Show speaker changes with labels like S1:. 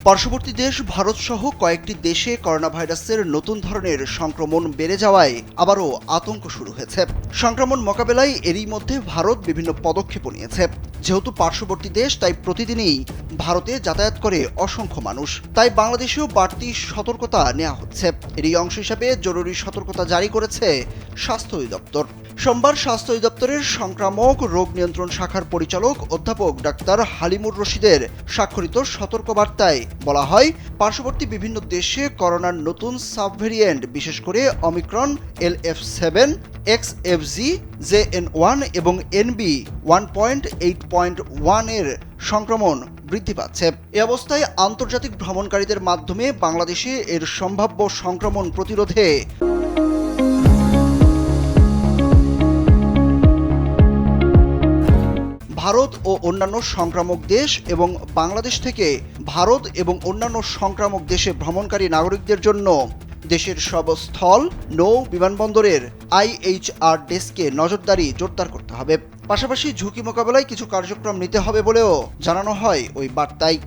S1: পার্শ্ববর্তী দেশ ভারতসহ কয়েকটি দেশে করোনা ভাইরাসের নতুন ধরনের সংক্রমণ বেড়ে যাওয়ায় আবারও আতঙ্ক শুরু হয়েছে। সংক্রমণ মোকাবেলায় এরই মধ্যে ভারত বিভিন্ন পদক্ষেপও নিয়েছে। যেহেতু পার্শ্ববর্তী দেশ, তাই প্রতিদিনই ভারতে যাতায়াত করে অসংখ্য মানুষ। তাই বাংলাদেশেও বাড়তি সতর্কতা নেওয়া হচ্ছে। এরই অংশ হিসাবে জরুরি সতর্কতা জারি করেছে স্বাস্থ্য অধিদপ্তর। সোমবার স্বাস্থ্য অধিদপ্তরের সংক্রামক রোগ নিয়ন্ত্রণ শাখার পরিচালক অধ্যাপক ডাক্তার হালিমুর রশিদের স্বাক্ষরিত সতর্কবার্তায় বলা হয়, পার্শ্ববর্তী বিভিন্ন দেশে করোনার নতুন সাবভেরিয়েন্ট, বিশেষ করে অমিক্রন, LF7, XFG, JN1 এবং NB1.8.1 এর সংক্রমণ বৃদ্ধি পাচ্ছে। এ অবস্থায় আন্তর্জাতিক ভ্রমণকারীদের মাধ্যমে বাংলাদেশে এর সম্ভাব্য সংক্রমণ প্রতিরোধে ভারত ও অন্যান্য সংক্রামক দেশ এবং বাংলাদেশ থেকে ভারত এবং অন্যান্য সংক্রামক দেশে ভ্রমণকারী নাগরিকদের জন্য দেশের সব স্থল, নৌ, বিমানবন্দরের IHR ডেস্কে নজরদারি জোরদার করতে হবে। পাশাপাশি ঝুঁকি মোকাবেলায় কিছু কার্যক্রম নিতে হবে বলেও জানানো হয় ওই বার্তায়।